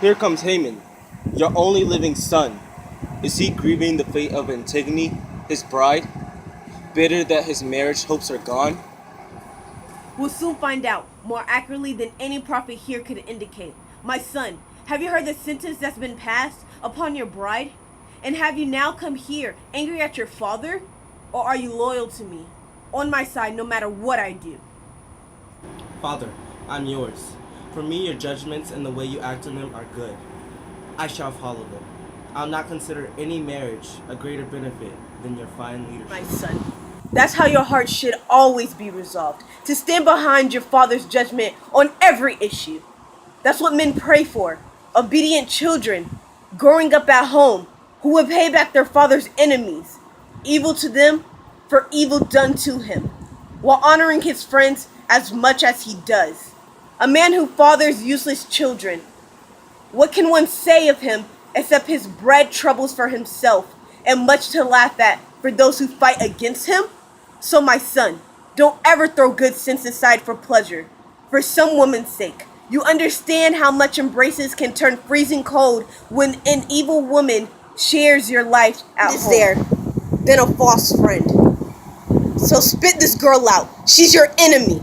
Here comes Haman, your only living son. Is he grieving the fate of Antigone, his bride, bitter that his marriage hopes are gone? We'll soon find out, more accurately than any prophet here could indicate. My son, have you heard the sentence that's been passed upon your bride? And have you now come here angry at your father? Or are you loyal to me? On my side, no matter what I do. Father, I'm yours. For me, your judgments and the way you act on them are good. I shall follow them. I'll not consider any marriage a greater benefit than your fine My leadership. son. That's how your heart should always be resolved. To stand behind your father's judgment on every issue. That's what men pray for. Obedient children, growing up at home, who will pay back their father's enemies, evil to them for evil done to him, while honoring his friends as much as he does. A man who fathers useless children. What can one say of him except his bread troubles for himself and much to laugh at for those who fight against him? So, my son, don't ever throw good sense aside for pleasure. For some woman's sake, you understand how much embraces can turn freezing cold when an evil woman shares your life at Is home. there been a false friend? So spit this girl out. She's your enemy.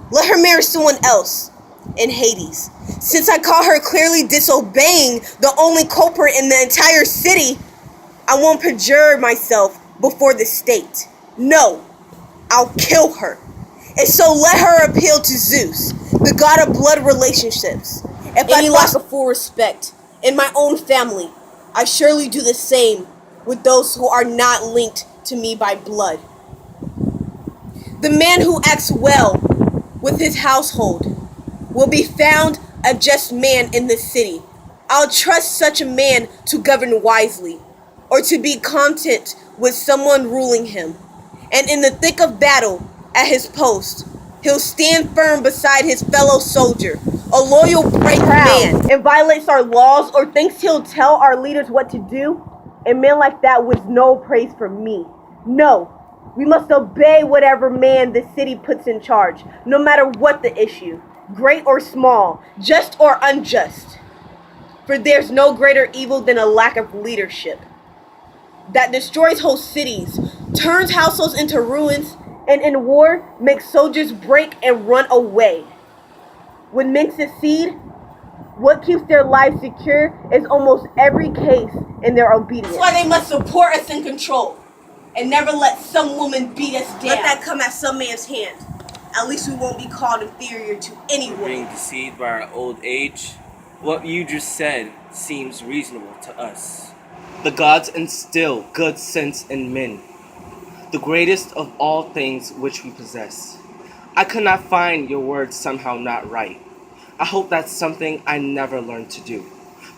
Let her marry someone else in Hades. Since I caught her clearly disobeying the only culprit in the entire city, I won't perjure myself before the state. No, I'll kill her. And so let her appeal to Zeus, the god of blood relationships. If any lack of full respect in my own family, I surely do the same with those who are not linked to me by blood. The man who acts well with his household will be found a just man in the city. I'll trust such a man to govern wisely, or to be content with someone ruling him. And in the thick of battle, at his post, he'll stand firm beside his fellow soldier, a loyal, brave man. And violates our laws or thinks he'll tell our leaders what to do, a man like that was no praise for me. No, we must obey whatever man the city puts in charge, no matter what the issue, great or small, just or unjust. For there's no greater evil than a lack of leadership that destroys whole cities, turns households into ruins, and in war makes soldiers break and run away. When men succeed, what keeps their lives secure is almost every case in their obedience. That's why they must support us in control and never let some woman beat us down. Let that come at some man's hand. At least we won't be called inferior to anyone. Being deceived by our old age, what you just said seems reasonable to us. The gods instill good sense in men, the greatest of all things which we possess. I could not find your words somehow not right. I hope that's something I never learned to do.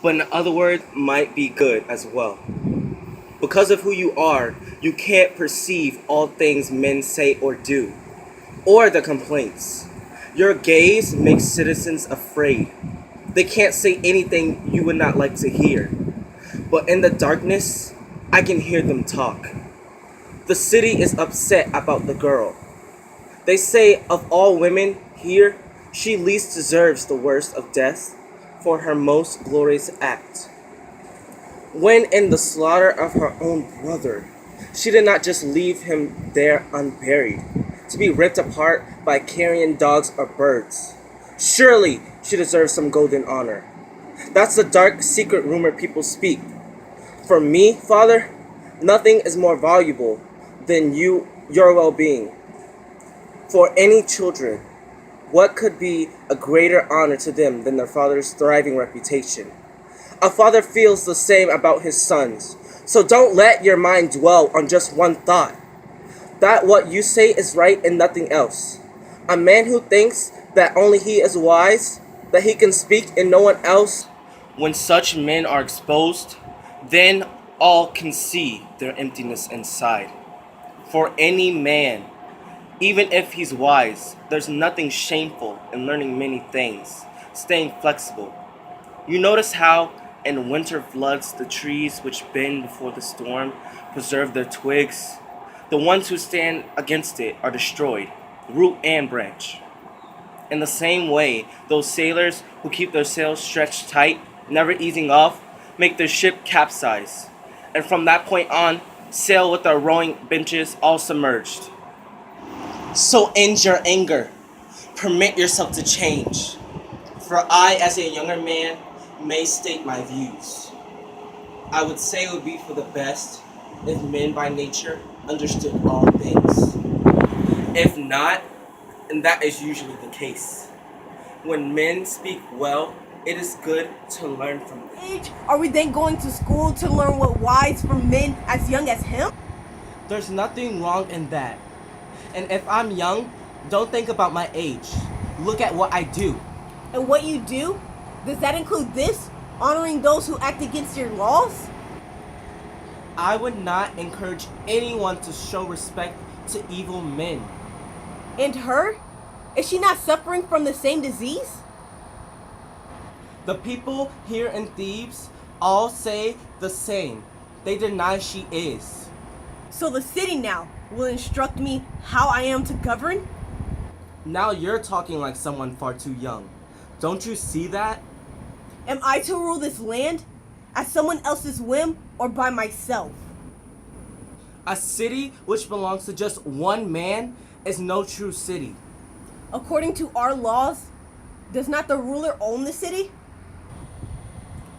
But in other words, might be good as well. Because of who you are, you can't perceive all things men say or do, or the complaints. Your gaze makes citizens afraid. They can't say anything you would not like to hear. But in the darkness, I can hear them talk. The city is upset about the girl. They say of all women here, she least deserves the worst of death for her most glorious act. When in the slaughter of her own brother, she did not just leave him there unburied, to be ripped apart by carrion dogs or birds. Surely she deserves some golden honor. That's the dark secret rumor people speak. For me, Father, nothing is more valuable than your well-being. For any children, what could be a greater honor to them than their father's thriving reputation? A father feels the same about his sons. So don't let your mind dwell on just one thought. That what you say is right and nothing else. A man who thinks that only he is wise, that he can speak and no one else. When such men are exposed, then all can see their emptiness inside. For any man, even if he's wise, there's nothing shameful in learning many things, staying flexible. You notice how in winter floods the trees which bend before the storm preserve their twigs. The ones who stand against it are destroyed, root and branch. In the same way, those sailors who keep their sails stretched tight never easing off, make their ship capsize, and from that point on, sail with our rowing benches all submerged. So end your anger. Permit yourself to change. For I, as a younger man, may state my views. I would say it would be for the best if men by nature understood all things. If not, and that is usually the case, when men speak well, it is good to learn from them. Age, are we then going to school to learn what wise from men as young as him? There's nothing wrong in that. And if I'm young, don't think about my age. Look at what I do. And what you do? Does that include this? Honoring those who act against your laws? I would not encourage anyone to show respect to evil men. And her? Is she not suffering from the same disease? The people here in Thebes all say the same. They deny she is. So the city now will instruct me how I am to govern? Now you're talking like someone far too young. Don't you see that? Am I to rule this land at someone else's whim or by myself? A city which belongs to just one man is no true city. According to our laws, does not the ruler own the city?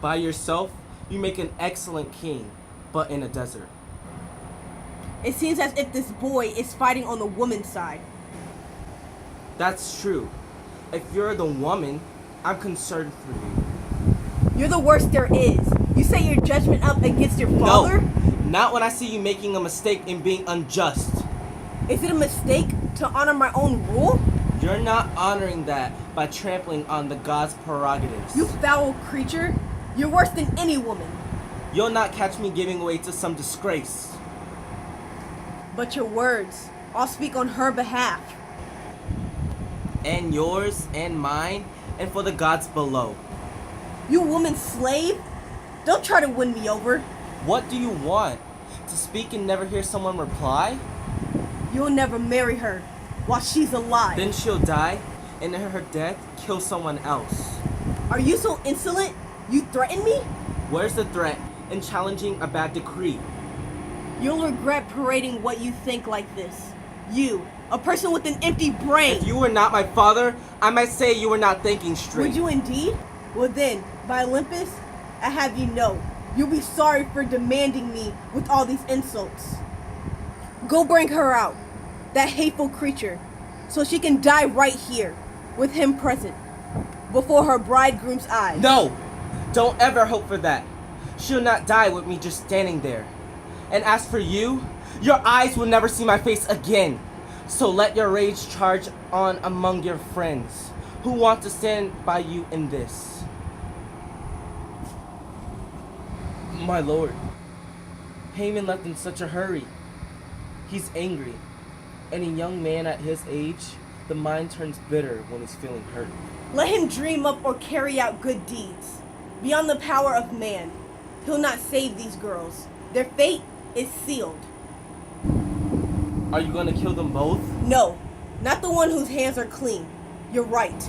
By yourself, you make an excellent king, but in a desert. It seems as if this boy is fighting on the woman's side. That's true. If you're the woman, I'm concerned for you. You're the worst there is. You set your judgment up against your father? No, not when I see you making a mistake in being unjust. Is it a mistake to honor my own rule? You're not honoring that by trampling on the gods' prerogatives. You foul creature. You're worse than any woman. You'll not catch me giving way to some disgrace. But your words, I'll speak on her behalf. And yours and mine and for the gods below. You woman slave? Don't try to win me over. What do you want? To speak and never hear someone reply? You'll never marry her while she's alive. Then she'll die, and in her death, kill someone else. Are you so insolent? You threaten me? Where's the threat in challenging a bad decree? You'll regret parading what you think like this. You, a person with an empty brain. If you were not my father, I might say you were not thinking straight. Would you indeed? Well then, by Olympus, I have you know, you'll be sorry for demanding me with all these insults. Go bring her out, that hateful creature, so she can die right here, with him present, before her bridegroom's eyes. No! Don't ever hope for that. She'll not die with me just standing there. And as for you, your eyes will never see my face again. So let your rage charge on among your friends who want to stand by you in this. My lord, Haman left in such a hurry. He's angry, and a young man at his age, the mind turns bitter when he's feeling hurt. Let him dream up or carry out good deeds. Beyond the power of man, he'll not save these girls. Their fate is sealed. Are you gonna kill them both? No, not the one whose hands are clean. You're right.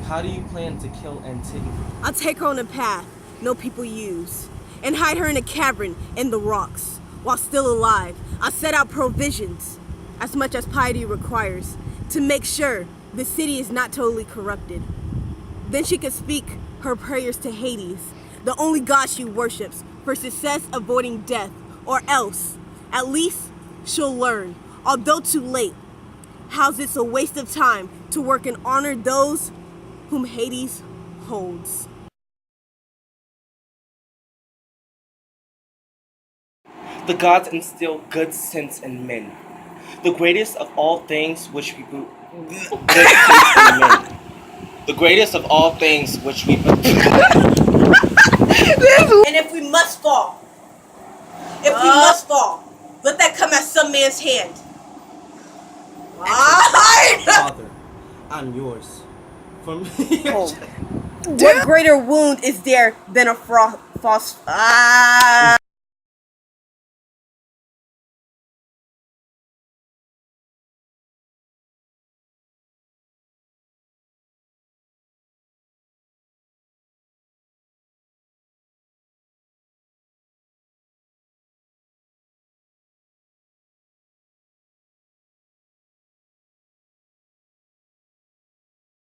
How do you plan to kill Antigone? I'll take her on a path no people use, and hide her in a cavern in the rocks. While still alive, I'll set out provisions, as much as piety requires, to make sure the city is not totally corrupted. Then she could speak her prayers to Hades, the only god she worships, for success avoiding death, or else, at least, she'll learn, although too late, how it's a waste of time to work and honor those whom Hades holds. The gods instill good sense in men. The greatest of all things which we good sense in men. The greatest of all things which we And if we must fall, let that come at some man's hand. Father, I'm yours. For me. What greater wound is there than a false?